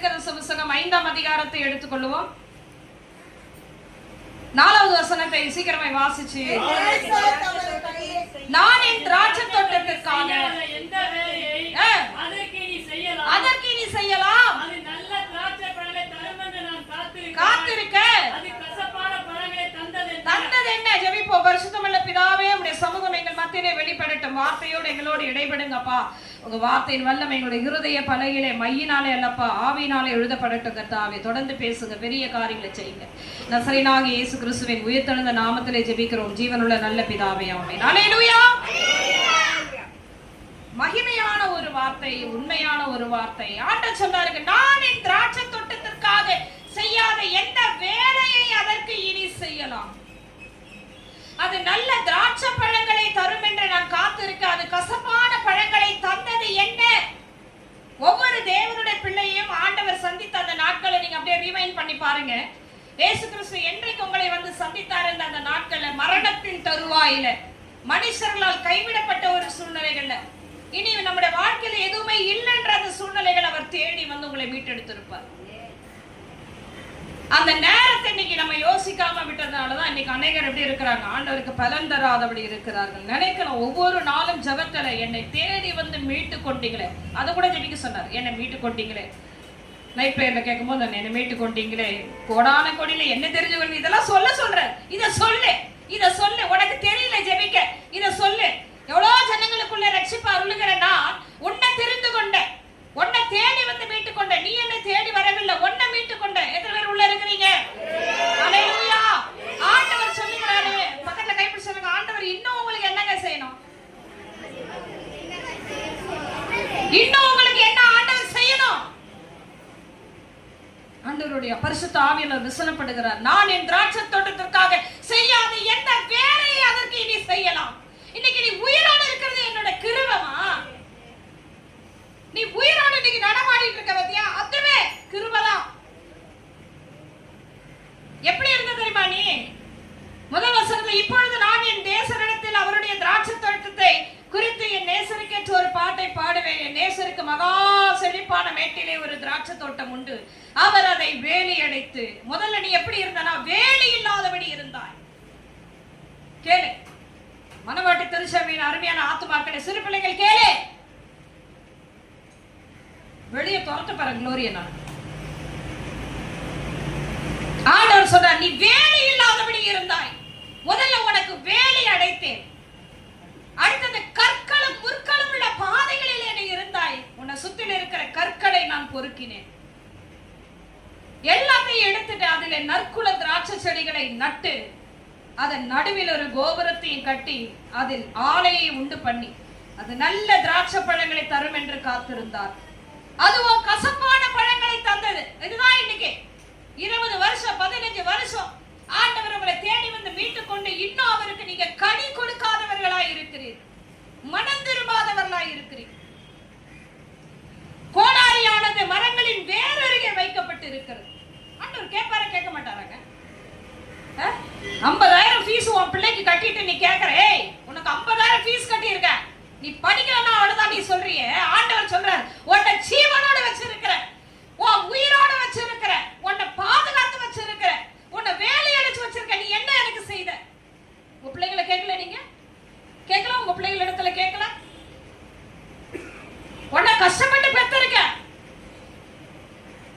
தீர்க்கதரிசன புத்தகம் 5ஆம் அதிகாரத்தை எடுத்துக்கொள்வோம். 4வது வசனத்தை சீக்கிரமாய் வாசிச்சு. நான் என் திராட்சை தோட்டத்திற்காக அதற்கு நீ செய்யலாம் காத்திருக்க தந்தது என்ன? ஜெபிப்போம். பரிசுத்தமுள்ள பிதாவே, உம்முடைய சமூகம் எங்கள் மத்தியிலே வெளிப்படட்டும். வார்த்தையோடு எங்களோடு இடைபடுங்கப்பா. உங்க வார்த்தையின் வல்லமை எங்களுடைய இருதய பலகையிலே மையினாலே அல்லப்பா ஆவியினாலே எழுதப்படட்டும். கர்த்தாவே, தொடர்ந்து பேசுங்க, பெரிய காரியங்களை செய்யுங்க. நசரேயனாகிய இயேசு கிறிஸ்துவின் உயிர்த்தெழுந்த நாமத்திலே ஜெபிக்கிறோம் ஜீவனுள்ள நல்ல பிதாவே, ஆமென். அல்லேலூயா. மகிமையான ஒரு வார்த்தை, உண்மையான ஒரு வார்த்தை. ஆண்டவர் சொன்னாரு, நான் என் திராட்சை தோட்டத்திற்காக செய்யாத எந்த வேலையை அதற்கு இனி செய்யலாம். அது நல்ல திராட்சை பழங்களை தரும் என்று நான் காத்திருக்க அது கசப்பான பழங்களை தந்தது என்ன? ஒவ்வொரு தேவனுடைய பிள்ளையும் ஆண்டவர் சந்தித்த அந்த நாட்களை நீங்க அப்படியே ரிவைண்ட் பண்ணி பாருங்க. இயேசு கிறிஸ்து என்றைக்கு உங்களை வந்து சந்தித்தார் என்ற அந்த நாட்கள்ல மரணத்தின் தருவாயில, மனுஷர்களால் கைவிடப்பட்ட ஒரு சூழ்நிலைகள்ல, இனி நம்முடைய வாழ்க்கையில எதுவுமே இல்லைன்ற அந்த சூழ்நிலைகள் அவர் தேடி வந்து உங்களை மீட்டெடுத்திருப்பார். அந்த நேரத்தை இன்னைக்கு நம்ம யோசிக்காம விட்டதுனாலதான் இன்னைக்கு அநேகர் எப்படி இருக்கிறாங்க, ஆண்டவருக்கு பலன் தராதபடி இருக்கிறார்கள். நினைக்கணும், ஒவ்வொரு நாளும் ஜெபத்துல என்னை தேடி வந்து மீட்டு கொண்டீங்களே, அதை கூட ஜெபிக்க சொன்னார். என்னை மீட்டு கொண்டீங்களே, நைட் பிரேயர்ல கேட்கும் போது என்னை மீட்டு கொண்டீங்களே, கோடான கொடியில என்ன தெரிஞ்சு கொண்டு இதெல்லாம் சொல்ற. இத சொல்லு, உனக்கு தெரியல ஜெபிக்க, இத சொல்லு. எவ்வளவு ஜனங்களுக்குள்ள ரட்சிப்பு அருளுகிறேன்னா, உன்னை தெரிந்து கொண்ட, உன்னை தேடி வந்து மீட்டு கொண்ட, நீ என்னை தேடி வரவில்லை, உன்னை மீட்டு கொண்ட. எத்தனை பேர் உள்ள இருக்கிறீங்க? அல்லேலூயா. ஆண்டவர் சொல்லுகிறாரு, பக்கத்துல கைப்பிடி சொல்லுங்க, ஆண்டவர் இன்னும் உங்களுக்கு என்னங்க செய்யணும்? இன்னும் உங்களுக்கு என்ன ஆண்டவர் செய்யணும்? ஆண்டவருடைய பரிசுத்த ஆவியானவர் விசனப்படுகிறார். நான் என் திராட்சை தோட்டத்திற்காக செய்யாத எந்த வேலையை அதற்கு இனி செய்யலாம். இன்னைக்கு நீ உயிரோடு இருக்கிறது என்னோட கிருபைமா? நீ உயிரோடு இன்னைக்கு நடமாடிட்டு இருக்க பத்தியா, அதுவே கிருபைதான். எப்படி இருந்தது தெரியுமா? நீ முதல் வசனத்துல, இப்பொழுது நான் என் நேசரிடத்தில் அவருடைய திராட்சை தோட்டத்தை குறித்து என் நேசருக்கேற்ற ஒரு பாட்டை பாடுவேன். என் நேசருக்கு மகா செழிப்பான மேட்டிலே ஒரு திராட்சை தோட்டம் உண்டு, அவர் அதை வேலி அடைத்து. முதல்ல நீ எப்படி இருந்தானா? வேலி இல்லாதபடி இருந்தாய். கேளு, மனவாட்டி திருச்சபையின் அருமையான ஆத்துமாக்களே, சிறு பிள்ளைகள் கேளு, வெளியே துரத்த பாரு குளோரிய. நான் ஆண்டவர் சொல்றார், நீ வேலி இல்லாதபடி இருந்தாய். முதல்ல உனக்கு வேலி அடைத்தேன். அடுத்தது கற்களும் முற்களும் உள்ள பாதைகளிலே நீ இருந்தாய். உன்னை சுற்றில இருக்கிற கற்களை நான் பொறுக்கினேன். எல்லாத்தையும் எடுத்துட்டு அதிலே நற்குல திராட்சை செடிகளை நட்டு அதன் நடுவில் ஒரு கோபுரத்தையும் கட்டி அதில் ஆலையை உண்டு பண்ணி அது நல்ல திராட்சை பழங்களை தரும் என்று காத்திருந்தார். அதுவும் கசப்பான பழங்களை தந்தது. இதுதான் இன்னைக்கு 20 வருஷம் 15 வருஷம் ஆண்டவர் உங்களை தேடி வந்து மீட்டுக் கொண்டு இன்னும் அவருக்கு நீங்க கனி கொடுக்காதவர்களாய் இருக்கிறீர்கள், மனம் திரும்பாதவர்களாய் இருக்கிறீர்கள். கோடாரியானது மரங்களின் வேறருகே வைக்கப்பட்டு இருக்கிறது. ஆண்டவர் கேட்பாரு, கேட்க மாட்டாராங்க? 50,000 ஃபீஸ் உன் பிள்ளைக்கு கட்டிட்டு நீ கேட்கற, ஏய் உனக்கு 50,000 ஃபீஸ் கட்டி இருக்க, நீ படிக்கலன்னா அவ்வளவுதான் நீ சொல்றிய. ஆண்டவர் சொல்றார், உன்னை ஜீவனோட வச்சிருக்கிற, உன் உயிரோட வச்சிருக்கிற, உன்னை பாதுகாத்து வச்சிருக்கிற, உன்னை வேலை அடைச்சு வச்சிருக்க, நீ என்ன எனக்கு செய்த? உங்க பிள்ளைங்களை கேட்கல? நீங்க கேட்கலாம்? உங்க பிள்ளைகள் இடத்துல கேட்கல? உன்னை கஷ்டப்பட்டு பெற்றிருக்க,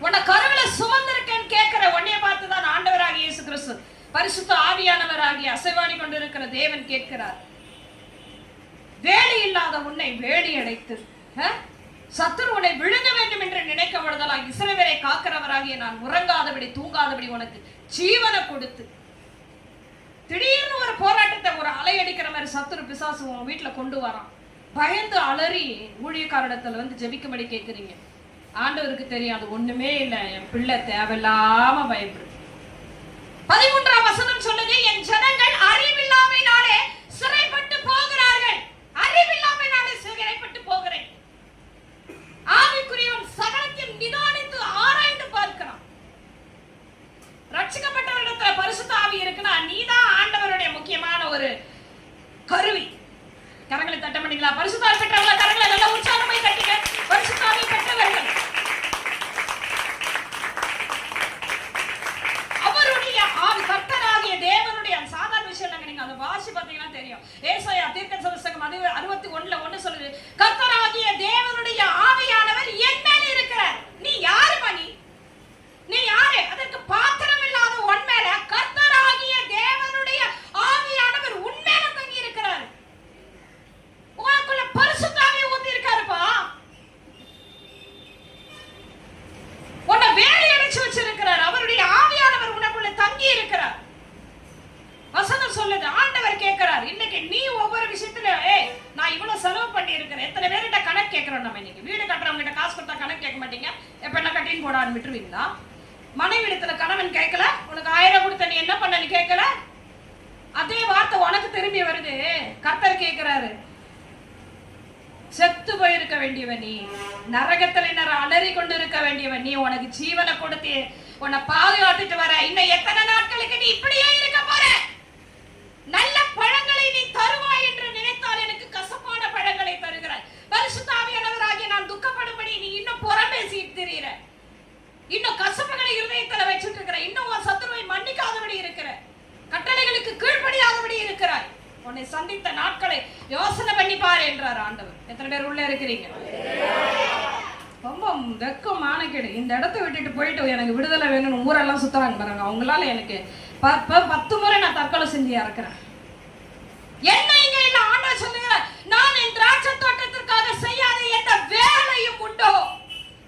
உன்னை கருவில சுமந்திருக்கேன்னு கேட்கிற உன்னைய பார்த்துதான் ஆண்டவராகிய இயேசு கிறிஸ்து பரிசுத்த ஆவியானவராகிய அசைவாடி கொண்டிருக்கிற தேவன் கேட்கிறார். வேலி இல்லாத உன்னை வேலி அடைத்து, சத்துரு உன்னை விழுங்க வேண்டும் என்று நினைக்க விடுதலாக இஸ்ரவேலை காக்கிறவராகிய நான் உறங்காதபடி தூங்காதபடி உனக்கு ஜீவனை கொடுத்து, திடீர்னு ஒரு போராட்டத்தை ஒரு அலை அடிக்கிற மாதிரி சத்துரு பிசாசு உன் வீட்டுல கொண்டு வரான். பயந்து அலறி ஊழியக்காரிடத்துல வந்து ஜெபிக்கும்படி கேட்கிறீங்க. ஆண்டவருக்கு தெரியும் அது ஒண்ணுமே இல்லை, என் பிள்ளை தேவையில்லாம பயப்படு. 13ஆம் வசனம் சொல்லுது, என் ஜனங்கள் அறிவில்லாமையினாலே சிறைப்பட்டு போகிறார்கள். அறிவில்லாமையினாலே சிறைப்பட்டு போகிறேன். ஆவிக்குரியவன் சகலத்தையும் நிதானித்து ஆராய்ந்து பார்க்கிறான். ரட்சிக்கப்பட்டவரிடத்துல பரிசுத்த ஆவி இருக்குன்னா நீதான் ஆண்டவருடைய முக்கியமான ஒரு கருவி. கரங்களை தட்ட மாட்டீங்களா? பரிசுத்த ஆவி பெற்றவங்க கரங்களை நல்லா உற்சாகமாய் தட்டுங்க. பரிசுத்த ஆவி பெற்றவர்கள் தங்கி இருக்கிறார். வசனம் சொல்லுது, ஆண்டவர் கேட்கிறார், இன்னைக்கு நீ ஒவ்வொரு விஷயத்துல நான் இவ்வளவு செலவு பண்ணி இருக்கிறேன். எத்தனை பேர்கிட்ட கணக்கு கேட்கிறோம் நம்ம? இன்னைக்கு வீடு கட்டுறவங்க கிட்ட காசு கொடுத்தா கணக்கு கேட்க மாட்டீங்க. எப்ப என்ன கட்டின்னு போடான்னு விட்டுருவீங்களா? மனைவி இடத்துல கணவன் கேட்கல, உனக்கு 1000 கொடுத்த நீ என்ன பண்ணன்னு கேட்கல. அதே வார்த்தை உனக்கு திரும்பி வருது. கர்த்தர் கேட்கிறாரு, செத்து போயிருக்க வேண்டியவன் நீ, நரகத்துல அலறி கொண்டு இருக்க வேண்டியவன் நீ, உனக்கு ஜீவனை கொடுத்து உன்னை பாதுகாத்துட்டு வர, இன்னும் எத்தனை நாட்களுக்கு நீ இப்படியே இருக்க போற? நல்ல பழங்களை நீ தருவாய் என்று நினைத்தால் எனக்கு கசப்பான பழங்களை தருகிறாய். பரிசுத்த ஆவியானவராகிய நான் துக்கப்படும்படி நீ இன்னும் புறம் பேசிட்டு திரியிற, இன்னும் கசப்புகளை இருதயத்துல வச்சுட்டு இருக்கிற, இன்னும் உன் சத்துருவை மன்னிக்காதபடி இருக்கிற, கட்டளைகளுக்கு கீழ்ப்படியாதபடி இருக்கிறாய். உன்னை சந்தித்த நாட்களை யோசனை பண்ணி பாரு என்றார் ஆண்டவர். எத்தனை பேர் உள்ள இருக்கிறீங்க? ரொம்ப வெக்கம் மானக்கேடு. இந்த இடத்தை விட்டுட்டு போயிட்டு எனக்கு விடுதலை வேணும்னு ஊரெல்லாம் சுத்துறாங்க பாருங்க. அவங்களால எனக்கு 10 முறை நான் தற்கொலை செஞ்சு இறக்குறேன். என்ன இங்க இல்ல? ஆண்டவர் சொல்லுங்க, நான் என் திராட்சை தோட்டத்திற்காக செய்யாத எந்த வேலையும் உண்டோ,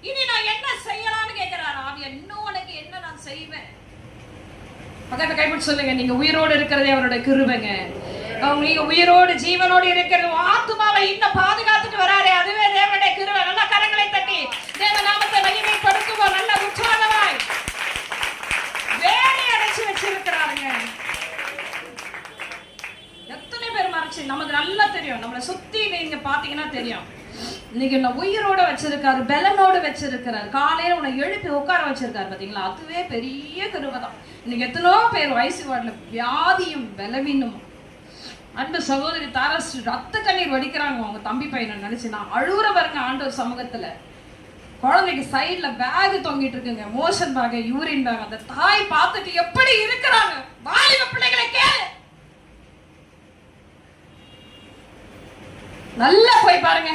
இனி நான் என்ன செய்யலாம்னு கேட்கிறார் ஆவியா. இன்னும் உனக்கு என்ன நான் செய்வேன்? பக்கத்தை கைப்பிடி சொல்லுங்க, நீங்க உயிரோடு இருக்கிறதே அவருடைய கிருபைங்க. நீங்க உயிரோடு ஜீவனோடு இருக்கிறது, ஆத்துமாவை இன்னும் பாதுகாத்துட்டு வராரே, அதுவே தேவனுடைய கிருபை. நல்லா கரங்களை தட்டி தேவ நாமத்தை மகிமைப்படுத்துவோம். நல்ல உற்சாகமாய் வேலை அடைச்சு வச்சிருக்கிறாருங்க. எத்தனை பேர் மறைச்சு நமக்கு நல்லா தெரியும். நம்மளை சுத்தி நீங்க பாத்தீங்கன்னா தெரியும். இன்னைக்கு என்ன உயிரோட வச்சிருக்காரு, பலனோடு வச்சிருக்கிறாரு. காலையில உன்னை எழுப்பி உட்கார வச்சிருக்காரு பாத்தீங்களா, அதுவே பெரிய கிருபை தான். இன்னைக்கு எத்தனோ பேர் வயசு வார்டுல வியாதியும் பலவீனமும். அன்பு சகோதரி தாரஸ் ரத்த கண்ணீர் வடிக்கிறாங்க அவங்க தம்பி பையனை நினைச்சு. நான் அழுகுற பாருங்க ஆண்டவர் சமூகத்துல. குழந்தைக்கு சைட்ல பேக் தொங்கிட்டு இருக்குங்க, மோஷன் பேக், யூரின் பேக். அந்த தாய் பார்த்துட்டு எப்படி இருக்கிறாங்க. வாலிப பிள்ளைகளை கேளு, நல்லா போய் பாருங்க.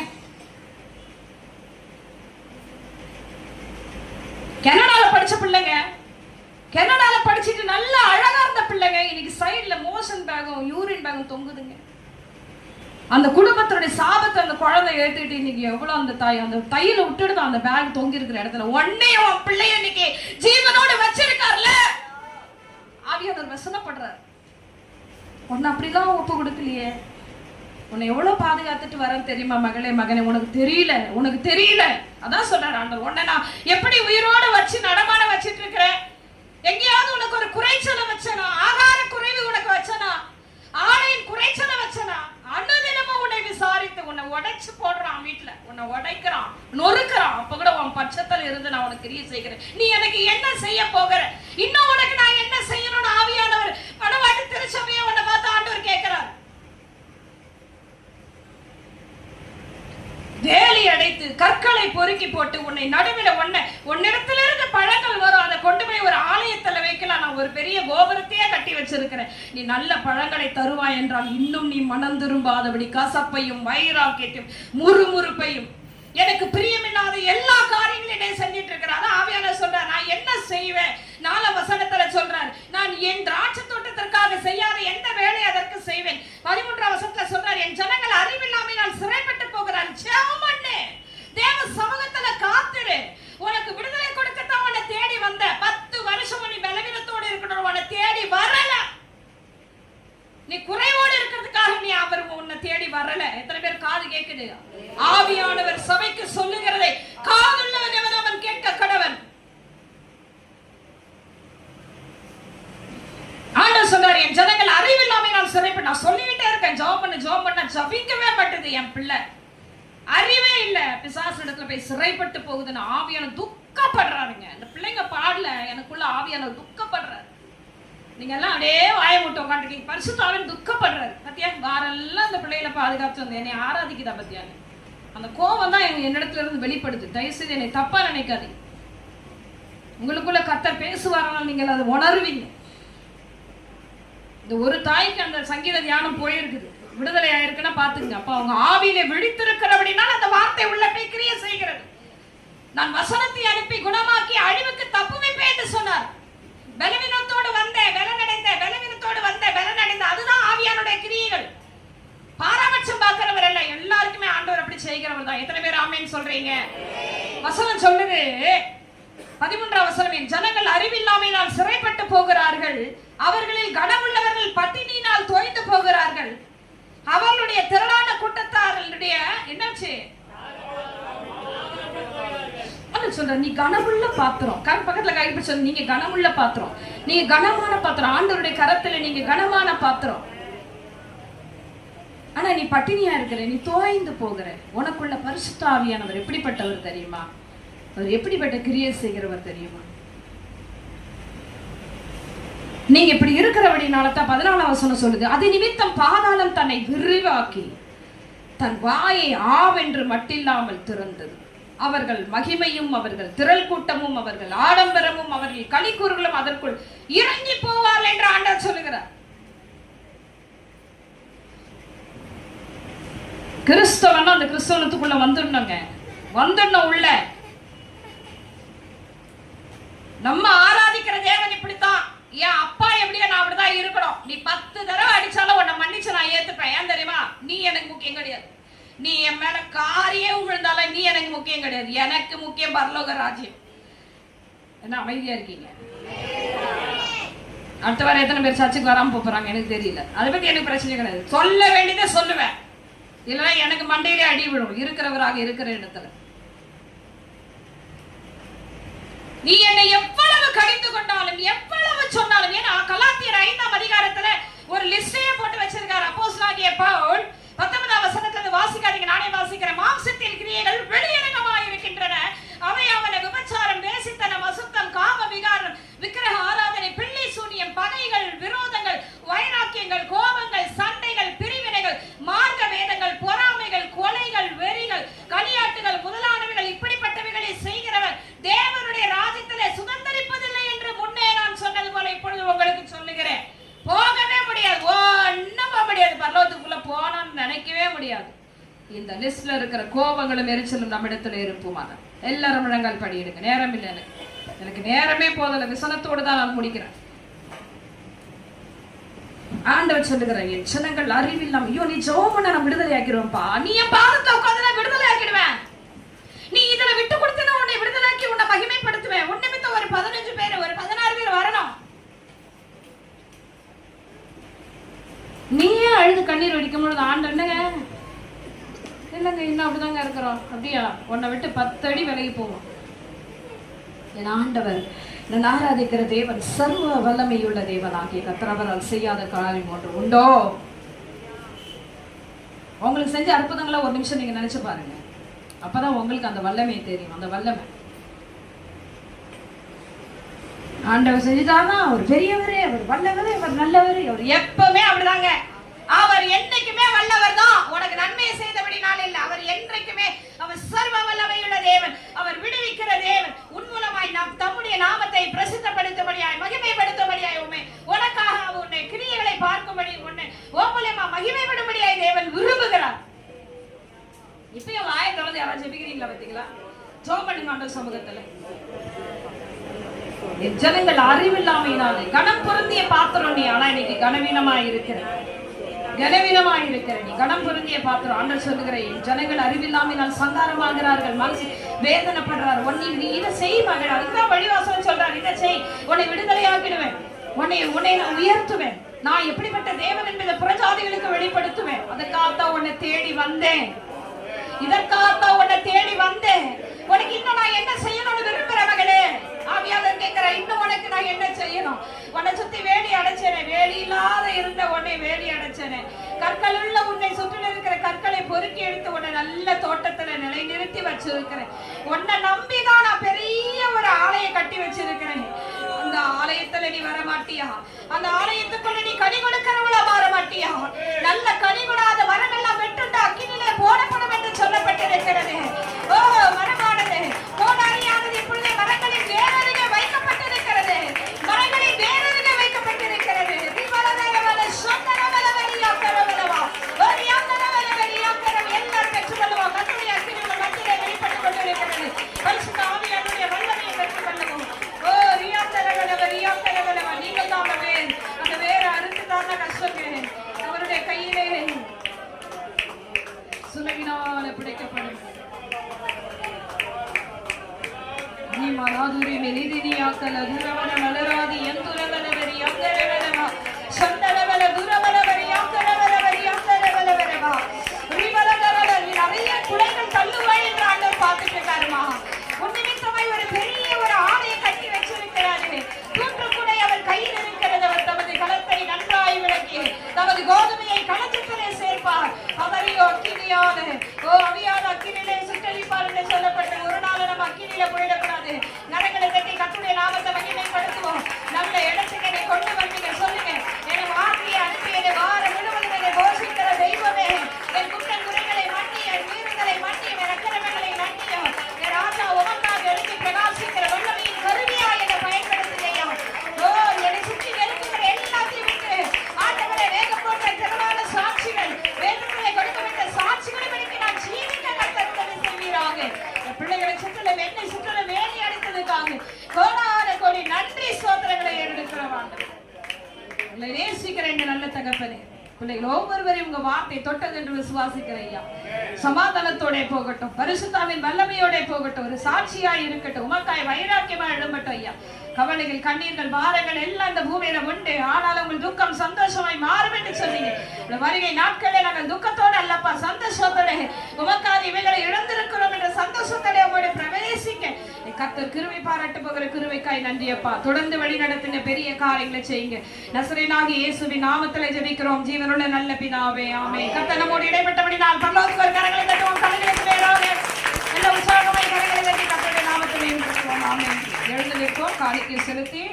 கனடால படிச்ச பிள்ளைங்க, கனடால படிச்சுட்டு நல்ல அழகா இருந்த பிள்ளைங்க, இன்னைக்கு சைட்ல மோஷன் பேகும் யூரின் பேகும் தொங்குதுங்க. அந்த குடும்பத்தினுடைய சாபத்தை அந்த குழந்தை ஏத்துக்கிட்டு இன்னைக்கு எவ்வளவு அந்த தாய் அந்த தையில விட்டுடுது அந்த பேக் தொங்கி இருக்கிற இடத்துல. உடனே உன் பிள்ளைய இன்னைக்கு ஜீவனோடு வச்சிருக்காருல, ஆவியானவர் வசனப்படுறார். உன்னை அப்படிலாம் ஒப்பு கொடுக்கலையே, உன்னை எவ்வளவு பாதுகாத்துட்டு வரேன்னு தெரியுமா மகளே மகனே? உனக்கு தெரியல, உனக்கு தெரியல. அதான் சொல்றாரு ஆண்டவர், உன்னை நான் எப்படி உயிரோடு வச்சு நடமாட வச்சிட்டு இருக்கிறேன். எங்கேயாவது உனக்கு ஒரு குறைச்சலை வச்சனா, ஆகார குறைவு உனக்கு வச்சனா, ஆடையின் குறைச்சலை வச்சனா, அனுதினமும் உன்னை விசாரித்து உன்னை உடைச்சு போடுறான் வீட்டுல, உன்னை உடைக்கிறான், நொறுக்கிறான். அப்ப கூட உன் பட்சத்துல இருந்து நான் உனக்கு கிரியை செய்கிறேன். நீ எனக்கு என்ன செய்ய போகிற? இன்னும் உனக்கு நான் என்ன செய்யணும்னு ஆவியானவர் பணவாட்டு திருச்சபையை உன்னை பார்த்து ஆண்டவர் கேட்கிறார். வேலி அடைத்து கற்களை பொறுக்கி போட்டு உன்னை நடுவில் உன்னிடத்திலிருந்து பழங்கள் வரும், அதை கொண்டு போய் ஒரு ஆலயத்துல வைக்கலாம். நான் ஒரு பெரிய கோபுரத்தையே கட்டி வச்சிருக்கிறேன். நீ நல்ல பழங்களை தருவாய் என்றால் இன்னும் நீ மனம் திரும்பாதபடி கசப்பையும் வைராக்கியத்தையும் முறுமுறுப்பையும் எனக்கு பிரியமில்லாத எல்லா காரியங்களையும் செஞ்சிட்டு இருக்கிறார். ஆவியானவர் சொல்றார், நான் என்ன செய்வேன்? 4 வசனத்துல சொல்றார், நான் என் திராட்சை தோட்டத்திற்காக செய்யாத எந்த வேலை அதற்கு செய்வேன். 13 வசனத்துல சொல்றார், என் ஜனங்கள் அறிவில்லாமல் நான் சிறைப்பட்டு போகிறார். ஜெபமண்ணே, தேவ சமூகத்துல காத்திரு. உனக்கு விடுதலை கொடுக்கத்தான் உன்னை தேடி வந்த. 10 வருஷம் நீ பலவீனத்தோடு இருக்கணும், உன்னை தேடி வரல. நீ குறைவோடு இருக்கிறதுக்காக நீ அவர் உன்னை தேடி வரல. எத்தனை பேர் காது கேக்குது? ஆவியானவர் சபைக்கு சொல்லுகிறதை காதுள்ளவன் எவன் அவன் கேட்க கடவன். ஆண்டவர் சொல்றாரு, என் ஜனங்கள் அறிவில்லாம நான் சிறைப்பட்டு. நான் சொல்லிக்கிட்டே இருக்கேன், ஜெபம் பண்ண ஜபிக்கவே மாட்டேது என் பிள்ளை. அறிவே இல்ல, பிசாசு இடத்துல போய் சிறைப்பட்டு போகுதுன்னு ஆவியான துக்கப்படுறாருங்க. இந்த பிள்ளைங்க பாடல, எனக்குள்ள ஆவியான துக்கப்படுறாரு. நீங்க எல்லாம் அப்படியே வாய மூட்டை உட்காந்துருக்கீங்க. பரிசுத்தாவின் துக்கப்படுறாரு. பத்தியா, வாரெல்லாம் அந்த பிள்ளைகளை பாதுகாத்து வந்து என்னை ஆராதிக்குதா பத்தியா? அந்த கோபம் தான் என்னிடத்துல இருந்து வெளிப்படுது. தயவுசெய்து என்னை தப்பா நினைக்காது. உங்களுக்குள்ள கர்த்தர் பேசுவாரானால் நீங்கள் அதை உணர்வீங்க. இந்த ஒரு தாய்க்கு அந்த சங்கீத தியானம் போயிருக்குது, விடுதலை ஆயிருக்குன்னா பாத்துங்க. அப்ப அவங்க ஆவியில விழித்திருக்கிறபடினால் அந்த வார்த்தை உள்ள போய் கிரியை செய்கிறது. நான் வசனத்தை அனுப்பி குணமாக்கி அழிவுக்கு தப்புவிப்பேன் என்று சொன்னார். பலவீனத்தோடு வந்தேன், பலவீனத்தோடு வந்தேன், பலனடைந்த. அதுதான் ஆவியானுடைய கிரியைகள். பாராபட்சம் பார்க்கிறவர் அல்ல, எல்லாருக்குமே ஆண்டவர் அப்படி செய்கிறவர் தான். எத்தனை பேர் ஆமென் சொல்றீங்க? வசனம் சொல்லுது 13 வசனம், என் ஜனங்கள் அறிவில்லாமையினால் சிறைப்பட்டு போகிறார்கள், அவர்களில் கனமுள்ளவர்கள் பட்டினியினால் தோய்ந்து போகிறார்கள், அவர்களுடைய திரளான கூட்டத்தார்களுடைய என்னாச்சு சொல்ற, நீ கனமுள்ள பாத்திரம். பக்கத்துல கைப்பிடி சொல்ல, நீங்க கனமுள்ள பாத்திரம், நீங்க கனமான பாத்திரம், ஆண்டவருடைய கரத்துல நீங்க கனமான பாத்திரம். ஆனா நீ பட்டினியா இருக்கிற, நீ தோய்ந்து போகிற. உனக்குள்ள பரிசுத்த ஆவியானவர் எப்படிப்பட்டவர் தெரியுமா? அவர் எப்படிப்பட்ட கிரியை செய்கிறவர் தெரியுமா? நீங்க இப்படி இருக்கிறபடினாலதான் 14ஆம் வசனம் சொல்லுது, அது நிமித்தம் பாதாளம் தன்னை விரிவாக்கி தன் வாயை ஆவென்று மட்டில்லாமல் திறந்தது. அவர்கள் மகிமையும் அவர்கள் திரள் கூட்டமும் அவர்கள் ஆடம்பரமும் அவர்கள் களிக்கூறுகளும் அதற்குள் இறங்கி போவார்கள் என்று ஆண்டவர் சொல்லுகிறார். கிறிஸ்தவன் அந்த கிறிஸ்தவத்துக்குள்ள வந்துடணுங்க, வந்துடணும் உள்ள. நம்ம ஆராதிக்கிற தேவன் இப்படித்தான். என் அப்பா எப்படியா நான் அப்படிதான் இருக்கணும். நீ 10 தடவை அடிச்சாலும் உன்னை மன்னிச்சு நான் ஏத்துப்பேன். ஏன் தெரியுமா? நீ எனக்கு முக்கியம் கிடையாது. நீ என் மேல காரியே விழுந்தாலும் நீ எனக்கு முக்கியம் கிடையாது. எனக்கு முக்கியம் பரலோக ராஜ்யம். என்ன அமைதியா இருக்கீங்க? அடுத்த வாரம் எத்தனை பேர் சர்ச்சுக்கு வராம போறாங்க எனக்கு தெரியல. அதை பத்தி எனக்கு பிரச்சனை கிடையாது. சொல்ல வேண்டியதை சொல்லுவேன், இல்லைன்னா எனக்கு மண்டையிலே அடி விடும் இருக்கிறவராக இருக்கிற இடத்துல. நீ என்னை எவ்வளவு கடிந்து கொண்டாலும் எவ்வளவு சொன்னாலும், ஏன்னா கலாத்தியர் 5ஆம் அதிகாரத்துல ஒரு லிஸ்டையே போட்டு வச்சிருக்காரு அப்போஸ்தலனாகிய பவுல். 19ஆம் வசனத்துல வாசிக்காதீங்க, நானே வாசிக்கிறேன். மாம்சத்தின் கிரியைகள் வெளியரங்கமாய் இருக்கின்றன, அவையாவன விபச்சாரம், வேசித்தனம், அசுத்தம், காம விகாரம், விக்கிரக ஆராதனை, பிள்ளை சூனியம், பகைகள், விரோதங்கள், வைராக்கியங்கள், கோபங்கள், சண்டைகள், பிரிவினைகள், மார்க்க வேதங்கள், பொறாமைகள், கொலைகள், வெறிகள், களியாட்டுகள் முதலானவைகள் இப்படிப்பட்டவைகளை செய்கிறவர் தேவனுடைய ராஜ்யத்திலே சுதந்தரிப்பதில்லை என்று முன்னே நான் சொன்னது போல இப்பொழுது உங்களுக்கு சொல்லுகிறேன். போகவே முடியாது, ஒன்னும் போக முடியாது. பரலோகத்துக்குள்ள போனான்னு நினைக்கவே முடியாது. இந்த லிஸ்ட்ல இருக்கிற கோபங்களும் எரிச்சலும் நம்மிடத்துல இருப்புமான எல்லாரும் முழங்கால் படியிடுங்க. நேரம் இல்லை எனக்கு நேரமே போதல. விசனத்தோடு தான் நான் முடிக்கிறேன். ஆண்டவர் சொல்லுகிறார், என் ஜனங்கள் அறிவில்லாம, ஐயோ நீ ஜெபம் பண்ண நான் விடுதலை ஆக்கிடுவேன்ப்பா. நீ என் பாதத்துல உட்கார்ந்து நான் விடுதலை ஆக்கிடுவேன். நீ இதுல விட்டு கொடுத்தனா உன்னை விடுதலாக்கி உன்னை மகிமைப்படுத்துவேன். உன்னை மித்த ஒரு 15 பேர் ஒரு 16 பேர் வரணும். நீயே அழுது கண்ணீர் வடிக்கும் பொழுது ஆண்டு என்னங்க இல்லைங்க இன்னும் அப்படிதாங்க இருக்கிறோம், அப்படியா? உன்னை விட்டு 10 அடி விலகி போவோம். என் ஆண்டவர், நான் ஆராதிக்கிற தேவன் சர்வ வல்லமையுள்ள தேவனாகிய கர்த்தர், அவரால் செய்யாத காரியம் ஒன்று உண்டோ? உங்களுக்கு செஞ்ச அற்புதங்களை ஒரு நிமிஷம் நீங்க நினைச்சு பாருங்க. அப்பதான் உங்களுக்கு அந்த வல்லமை தெரியும். அந்த வல்லமை ஆண்டவர் செஞ்சுட்டாருன்னா அவர் பெரியவரே, அவர் வல்லவரே, அவர் நல்லவரே. அவர் எப்பவுமே அப்படிதாங்க. அவர் என்னைக்குமே வல்லவர் தான். உனக்கு நன்மையை செய்தபடி நாள் இல்லை. அவர் என்றைக்குமே அவர் சர்வ வல்லமையுள்ள தேவன். அவர் விடுவிக்கிற தேவன். உன் மூலமாய் நாம் தம்முடைய நாமத்தை பிரசித்தப்படுத்தும்படியாய் மகிமைப்படுத்தும்படியாய் உனக்காக உன்னை கிரியைகளை பார்க்கும்படி உன்னை மூலமா மகிமைப்படும்படியாய் தேவன் விரும்புகிறார். இப்பயும் வாயை திறந்து யாராவது ஜெபிக்கிறீங்களா? பார்த்தீங்களா? ஜெபம் பண்ணுங்க ஆண்டவர் சமூகத்துல. என் ஜனங்கள் அறிவில்லாமையினாலே கனம் பொருந்திய பாத்திரம் நீ. ஆனா இன்னைக்கு கனவீனமா இருக்கிற, கனவீனமா இருக்கிற நீ கனம் பொருந்திய பாத்திரம். ஆண்டவர் சொல்லுகிற, என் ஜனங்கள் அறிவில்லாமையினால் சங்காரமாகிறார்கள், மனசு வேதனைப்படுறாரு. நீ இதை செய் மகள். அதுக்குதான் வழிவாசம் சொல்றாரு, இதை செய், உன்னை விடுதலையாக்கிடுவேன், உன்னை நான் உயர்த்துவேன், நான் எப்படிப்பட்ட தேவன் என்பதை புறஜாதிகளுக்கு வெளிப்படுத்துவேன். அதற்காகத்தான் உன்னை தேடி வந்தேன், இதற்காகத்தான் உன்னை தேடி வந்தேன். உனக்கு இன்னும் நான் என்ன செய்யணும்னு விரும்புற மகளே? ஆவியாளர் கேட்கிற, இன்னும் உனக்கு நான் என்ன செய்யணும்? உன்னை சுத்தி வேலி அடைச்சேனே, வேலி இல்லாத இருந்த உன்னை வேலி அடைச்சேனே, கற்கள் உள்ள உன்னை சுற்றில இருக்கிற கற்களை பொறுக்கி எடுத்து உன்னை நல்ல தோட்டத்துல நிலை நிறுத்தி வச்சிருக்கிறேன். உன்னை நம்பிதான் நான் பெரிய ஒரு ஆலய கட்டி வச்சிருக்கிறேன். அந்த ஆலயத்துல நீ வர மாட்டியா? அந்த ஆலயத்துக்குள்ள நீ கனி கொடுக்கிறவளா மாற மாட்டியா? நல்ல கனி கொடாத மரமெல்லாம் வெட்டுண்டு அக்கினிலே போடப்படும் என்று சொல்லப்பட்டிருக்கிறது. ஓ மரமானது கோடாரியானது இப்பொழுது மரங்களின் வேரருகே வைக்கப்பட்டிருக்கிறது. மரங்களின் வேரருகே வைக்கப்பட்டிருக்கிறது. எல்லாரும் பெற்றுக்கொள்ளுவோம். கர்த்தருடைய அக்கினி உங்கள் மத்தியிலே வெளிப்பட்டுக் கொண்டிருக்கிறது. பரிசுத்த ஆவியானவருடைய வல்லமையை பெற்றுக்கொள்ளுவோம். ஓ ரியாக்கரவலவ நீங்கள் தான் அந்த வேற அறுத்துதான கஷ்டமே. அவருடைய கையிலே சுலகினால பிடிக்கப்படும். மலாதுரி மெலிதினியாக்கல துரவன மலராதி எந்துரவலவரி அங்கரவலவா சந்தரவல துரவலவரி அங்கரவலவரி அங்கரவலவரவா ரிவலவலவரி நிறைய குலைகள் தள்ளுவாய் என்று ஆண்டவர் பார்த்துட்டு இருக்காருமா. உன் நிமித்தமாய் ஒரு பெரிய ஒரு ஆடையை கட்டி வச்சிருக்கிறாரு. தூற்று குடை அவர் கையில் இருக்கிறது. அவர் தமது களத்தை நன்றாய் விளக்கி தமது கோதுமையை களத்திலே சேர்ப்பார். அவரையோ அக்கினியால அவியாத அக்கினியிலே சுட்டரிப்பார் என்று சொல்லப்பட்ட ஒரு நாள் நம்ம அக்கினியில போயிடக்கூடாது. நரகளை தட்டி கர்த்தருடைய நாமத்தை மகிமைப்படுத்துவோம். நல்ல இடத்துக்கு என்னை கொண்டு வந்தீங்க சொல்லுங்க. என் வார்த்தையை அனுப்பியதை வார முழுவதும் என்னை போஷிக்கிற தெய்வமே, என் குற்றம் குறைகளை மன்னி, என் மீறுதலை மன்னி, என் அக்கிரமங்களை மன்னியும். என் ராஜா உமக்காக எழுதி பிரகாசிக்கிற வல்லமையின் கருவியா என்னை பயன்படுத்துகையா. என்னை சுற்றி நெருங்குகிற எல்லாத்தையும் விட்டு ஆண்டவரை வேகம் போன்ற திரளான சாட்சிகள் வேண்டுகளை கொடுக்கப்பட்ட சாட்சிகளை படிக்க நான் ஜீவிக்க கர்த்தர் செய்வீராக. பிள்ளைகளை சுற்றல என்னை சுற்றல வேலை அடித்ததுக்காக கோடான கோடி நன்றி சோதனைகளை எடுக்கிறவாங்க. நேசிக்கிற எங்க நல்ல தகப்பனே, பிள்ளைகள் ஒவ்வொருவரையும் உங்க வார்த்தை தொட்டது என்று விசுவாசிக்கிற ஐயா. சமாதானத்தோட போகட்டும், பரிசுத்தாவின் வல்லமையோட போகட்டும், ஒரு சாட்சியாய் இருக்கட்டும், உமக்காய் வைராக்கியமா எழும்பட்டும் ஐயா. கவலைகள் கண்ணீர்கள் பாரங்கள் எல்லாம் இந்த பூமியில உண்டு. ஆனால் உங்கள் துக்கம் சந்தோஷமாய் மாறும் என்று சொன்னீங்க. வருகை நாட்களே நாங்கள் துக்கத்தோடு அல்லப்பா சந்தோஷத்தோட உமக்காக இவைகளை இழந்திருக்கிறோம் என்ற சந்தோஷத்தோட உங்களோட பிரவேசிக்க கர்த்தர் கிருபை பாராட்டு போகிற கிருபைக்காய் நன்றியப்பா. தொடர்ந்து வழி நடத்தின பெரிய காரியங்களை செய்யுங்க. நசரேயனாகிய இயேசுவின் நாமத்திலே ஜெபிக்கிறோம் ஜீவனுள்ள நல்ல பிதாவே, ஆமென். கர்த்தர் நம்மோடு இடைப்பட்டபடி நான் பரலோகத்துக்கு கரங்களை தட்டுவோம். கரங்களுக்கு மேலாக நல்ல உற்சாகமாய் கரங்களை தட்டி கர்த்தருடைய நாமத்திலே இருக்கிறோம். ஆமென். எழுந்து நிற்போம். காணிக்கை செலுத்தி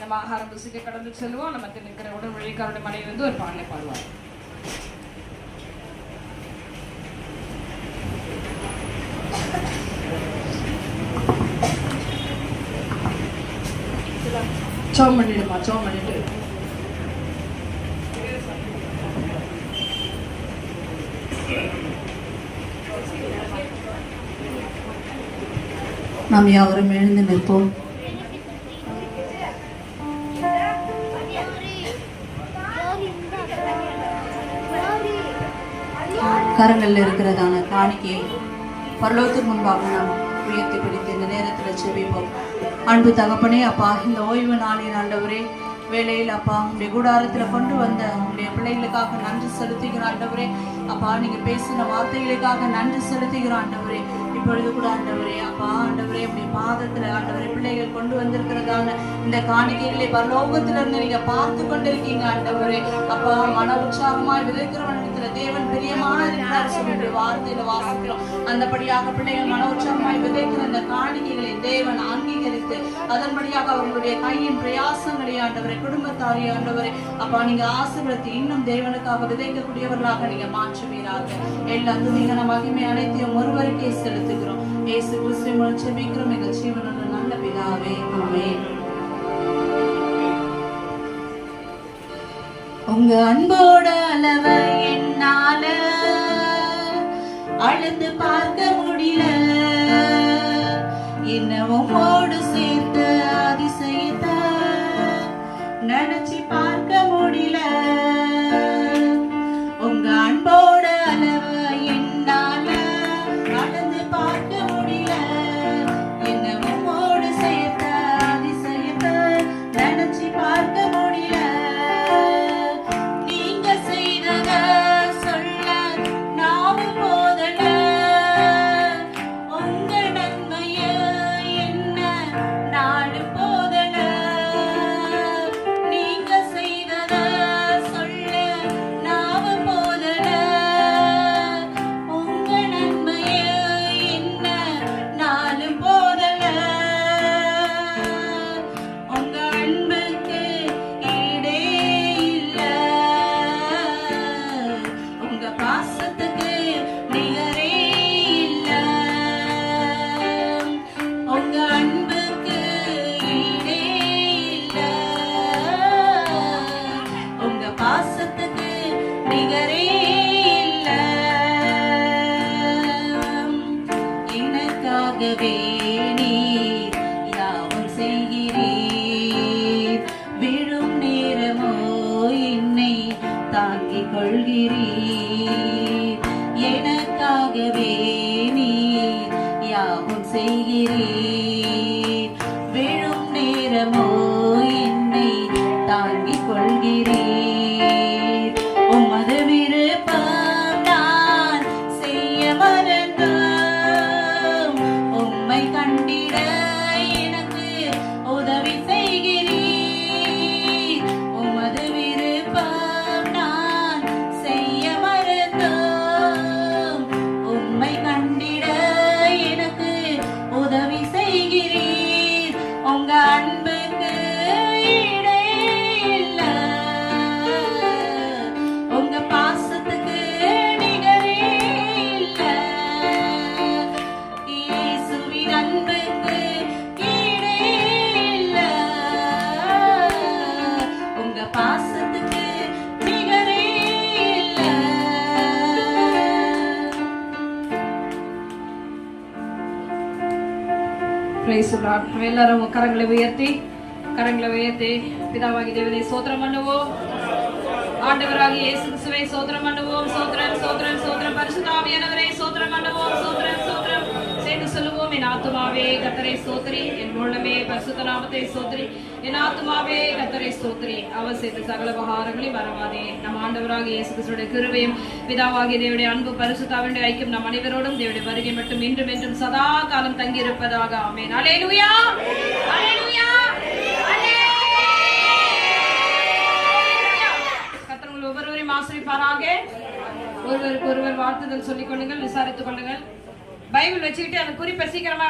நம்ம ஆகாரம் புசிக்க கடந்து செல்வோம். நம்ம நிற்கிற உடல் வழிகாருடைய மனைவி வந்து ஒரு பாடலை பாடுவார். சோம் பண்ணிடுமா, சோம் பண்ணிட்டு நாம் யாவரும் எழுந்து நிற்போம். கரங்களில் இருக்கிறதான காணிக்கையை பரலோகத்திற்கு முன்பாக நாம் உயர்த்தி பிடித்து இந்த நேரத்தில் செபிப்போம். அன்பு தகப்பனே, அப்பா, இந்த ஓய்வு நாளின் ஆண்டவரே வேளையில் அப்பா உங்களுடைய கூடாரத்தில் கொண்டு வந்த உங்களுடைய பிள்ளைகளுக்காக நன்றி செலுத்துகிற ஆண்டவரே. அப்பா, நீங்க பேசின வார்த்தைகளுக்காக நன்றி செலுத்துகிற ஆண்டவரே. இப்பொழுது கூட ஆண்டவரே அப்பா ஆண்டவரே உடைய பாதத்துல ஆண்டவரே பிள்ளைகள் கொண்டு வந்திருக்கிறதான இந்த காணிக்கைகளை பரலோகத்திலிருந்து நீங்க பார்த்து கொண்டிருக்கீங்க ஆண்டவரே. அப்பா, மன உற்சாகமாய் விதைக்கிறவனிடத்துல தேவன் பிரியமான இருக்கிறார் சொல்லி வார்த்தையில வாசிக்கிறோம். அந்தபடியாக பிள்ளைகள் மன உற்சாகமாய் விதைக்கிற இந்த காணிக்கைகளை தேவன் அங்கீகரித்து அதன்படியாக அவர்களுடைய கையின் பிரயாசங்களை ஆண்டவரை குடும்பத்தாரி ஆண்டவரை அப்பா நீங்க ஆசீர்வதித்து இன்னும் தேவனுக்காக விதைக்கக்கூடியவர்களாக நீங்க மாற்றுவீராக. எல்லா துணிகன மகிமை அனைத்தையும் ஒருவருக்கே செலுத்துகிறோம். இயேசு கிறிஸ்துவின் மூலம் ஜெபிக்கிறோம் எங்கள் ஜீவனுள்ள நல்ல பிதாவே, ஆமென். உங்க அன்போட அளவ என்னால அளந்து பார்க்க முடியல, இன்னமும் ஓடு சேர்த்த அதிசயத்தை நினைச்சு பார்க்க முடியல. உங்க அன்போட அளவு என்னால அளந்து பார்க்க முடியல, இன்னமும் ஓடு சேர்த்த அதிசயத்தை நினைச்சு பார்க்க முடியல. நீங்க செய்தத சொல்ல நாவு போதல, உங்க நன்மைய என்ன நாடு போதல. நீங்க செய்தத சொல்ல நாவு போதல, உங்க நன்மைய என்ன நாலு போதல. உங்க அன்புக்கு ஈடே இல்ல, உங்க பாசத்துக்கு நிகரே இல்ல. உங்க அன்புக்கு ஈடே இல்ல, உங்க பாசத்துக்கு நிகரே இல்ல. எனக்காகவே நீர் யாவும் செய்கிறீர், விழும் நேரமோ என்னை தாங்கிக் கொள்கிறீர். எனக்காகவே நீர் யாவும் செய்கிறீர், உங்க அன்புக்கு ஈடே இல்ல, உங்க பாசத்துக்கு நிகரே இல்ல. இயேசுவின் அன்புக்கு ஈடே இல்ல, உங்க பாசத்துக்கு நிகரே இல்ல. Praise the Lord. எல்லாரும் கரங்களை உயர்த்தி பிதாவாகி தேவனை சோத்திரம் பண்ணுவோம். ஆண்டவராகிய இயேசு கிறிஸ்துவை சோத்திரம் பண்ணுவோம். சோத்திரம் சோத்திரம் சோத்திரம். பரிசுத்த ஆவியானவரை சோத்திரம் பண்ணுவோம். சோத்திரம் சோத்திரம் சேர்ந்து சொல்லுவோம். என் ஆத்துமாவே கர்த்தரை ஸ்தோத்திரி, என் உள்ளமே பரிசுத்த நாமத்தை ஸ்தோத்திரி, என் ஆத்துமாவே கர்த்தரை ஸ்தோத்திரி, அவர் செய்த சகல உபகாரங்களையும் மறவாதே. நம் ஆண்டவராகிய இயேசு கிறிஸ்துவின் கிருபையும் பிதாவாகிய தேவனுடைய அன்பு பரிசுத்தாவினுடைய ஐக்கியம் நம் அனைவரோடும் தேவனுடைய வருகை மட்டும் இன்றும் என்றும் சதா காலம் தங்கி இருப்பதாக. ஆமென். அல்லேலூயா, அல்லேலூயா, அல்லேலூயா. கர்த்தர் உங்கள் ஒவ்வொருவரையும் ஆசீர்வதிப்பாராக. ஒருவருக்கு ஒருவர் வாழ்த்துதல் சொல்லிக் கொள்ளுங்கள், விசாரித்துக் கொள்ளுங்கள். பைபிள் வச்சுக்கிட்டு அந்த குறிப்பை சீக்கிரமா